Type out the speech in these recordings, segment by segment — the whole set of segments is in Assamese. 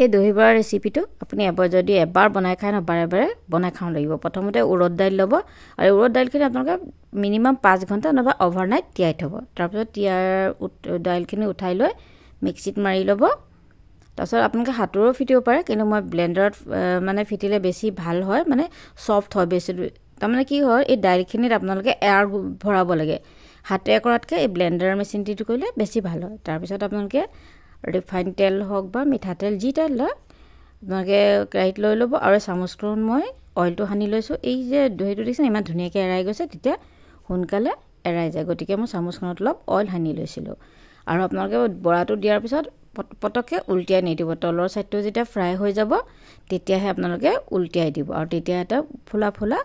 এই দহি বৰা ৰেচিপিটো আপুনি যদি এবাৰ বনাই খায় ন বাৰে বাৰে বনাই খাব লাগিব। প্ৰথমতে উৰদ দাইল ল'ব আৰু উৰদ দাইলখিনি আপোনালোকে মিনিমাম 5 ঘণ্টা নহবা অভাৰনাইট তিয়াই থ'ব। তাৰপিছত দাইলখিনি উঠাই লৈ মিক্সিত মাৰি ল'ব। তাৰপিছত আপোনালোকে হাতৰো ফিটিব পাৰে, কিন্তু মই ব্লেণ্ডাৰত মানে ফিটিলে বেছি ভাল হয়, মানে ছফ্ট হয় বেছি। তাৰমানে কি হয়, এই দাইলখিনিত আপোনালোকে এয়াৰ ভৰাব লাগে। হাতেৰে কৰাতকৈ এই ব্লেণ্ডাৰ মেচিনটো কৰিলে বেছি ভাল হয়। তাৰপিছত আপোনালোকে ৰিফাইন তেল হওক বা মিঠাতেল যি তেল লয় আপোনালোকে কেৰাহীত লৈ ল'ব আৰু চামুচখন মই অইলটো সানি লৈছোঁ। এই যে দহিটো দেখিছে ইমান ধুনীয়াকৈ এৰাই গৈছে, তেতিয়া সোনকালে এৰাই যায়, গতিকে মই চামুচখনত অলপ অইল সানি লৈছিলোঁ। আৰু আপোনালোকে বৰাটো দিয়াৰ পিছত পটককৈ উলটিয়াই নিদিব। তলৰ ছাইডটো যেতিয়া ফ্ৰাই হৈ যাব তেতিয়াহে আপোনালোকে উলটিয়াই দিব, আৰু তেতিয়া এটা ফুলা ফুলা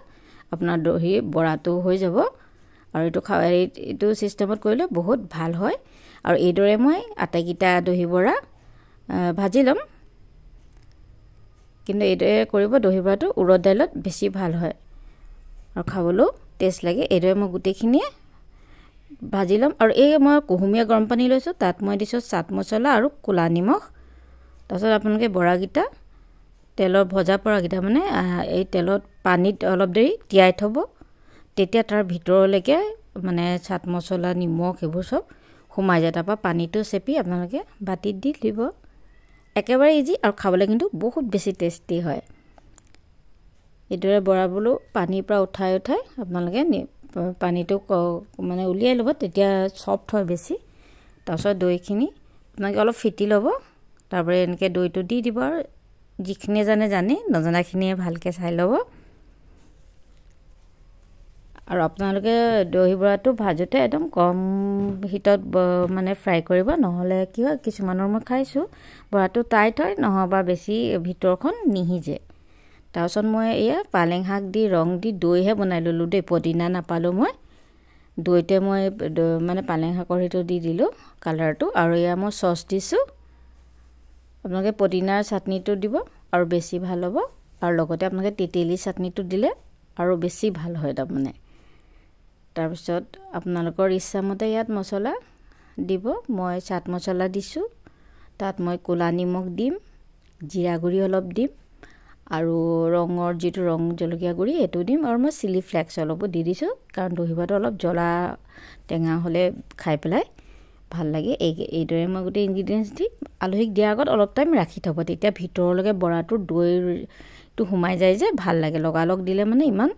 আপোনাৰ দহি বৰাটো হৈ যাব। আৰু এইটো ছিষ্টেমত কৰিলে বহুত ভাল হয়। আৰু এইদৰে মই আটাইকেইটা দহি বৰা ভাজি ল'ম, কিন্তু এইদৰে কৰিব দহি বৰাটো উৰদ দাইলত বেছি ভাল হয় আৰু খাবলৈও টেষ্ট লাগে। এইদৰে মই গোটেইখিনিয়ে ভাজি ল'ম। আৰু এই মই কুহুমীয়া গৰম পানী লৈছোঁ, তাত মই দিছোঁ চাট মছলা আৰু ক'লা নিমখ। তাৰপিছত আপোনালোকে বৰাকেইটা তেলৰ ভজা বৰাকেইটা মানে এই তেলত পানীত অলপ দেৰি তিয়াই থ'ব, তেতিয়া তাৰ ভিতৰলৈকে মানে চাট মছলা নিমখ এইবোৰ চব সোমাই যায়। তাৰপৰা পানীটো চেপি আপোনালোকে বাতিত দি দিব। একেবাৰে ইজি আৰু খাবলৈ কিন্তু বহুত বেছি টেষ্টি হয়। এইদৰে বৰাবোৰো পানীৰ পৰা উঠাই আপোনালোকে পানীটো মানে উলিয়াই ল'ব, তেতিয়া ছফ্ট হয় বেছি। তাৰপিছত দৈখিনি আপোনালোকে অলপ ফিটি ল'ব, তাৰপৰা এনেকৈ দৈটো দি দিব। আৰু যিখিনিয়ে জানে, নজনাখিনিয়ে ভালকৈ চাই ল'ব। আৰু আপোনালোকে দহি বৰাটো ভাজোঁতে একদম কম হিটত মানে ফ্ৰাই কৰিব, নহ'লে কি হয় কিছুমানৰ মই খাইছোঁ বৰাটো টাইট হয়, নহ'বা বেছি ভিতৰখন নিসিজে। তাৰপিছত মই এয়া পালেং শাক দি ৰং দি দৈহে বনাই ল'লোঁ দেই, পদিনা নাপালোঁ মই। দৈতে মই মানে পালেং শাকৰ সেইটো দি দিলোঁ কালাৰটো। আৰু এয়া মই চচ দিছোঁ, আপোনালোকে পদিনাৰ চাটনিটো দিব আৰু বেছি ভাল হ'ব। আৰু লগতে আপোনালোকে তেতেলী চাটনিটো দিলে আৰু বেছি ভাল হয় তাৰমানে। তাৰপিছত আপোনালোকৰ ইচ্ছামতে ইয়াত মছলা দিব। মই চাট মছলা দিছোঁ, তাত মই ক'লা নিমখ দিম, জিৰা গুড়ি অলপ দিম, আৰু ৰঙৰ যিটো ৰং জলকীয়া গুড়ি সেইটো দিম, আৰু মই চিলি ফ্লেক্স অলপো দি দিছোঁ, কাৰণ দহি বৰাটো অলপ জ্বলা টেঙা হ'লে খাই পেলাই ভাল লাগে। এইদৰে মই গোটেই ইনগ্ৰিডিয়েণ্টছ দি আলহীক দিয়াৰ আগত অলপ টাইম ৰাখি থ'ব, তেতিয়া ভিতৰলৈকে বৰাটোৰ দৈটো সোমাই যায় যে ভাল লাগে। লগালগ দিলে মানে ইমান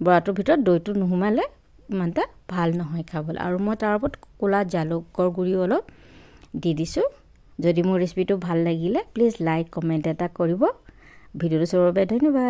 বৰাটোৰ ভিতৰত দৈটো নোসোমালে ইমান এটা ভাল নহয় খাবলৈ। আৰু মই তাৰ ওপৰত ক'লা জালুকৰ গুড়ি অলপ দি দিছোঁ। যদি মোৰ ৰেচিপিটো ভাল লাগিলে প্লিজ লাইক কমেণ্ট এটা কৰিব। ভিডিঅ'টো চোৱাৰ বাবে ধন্যবাদ।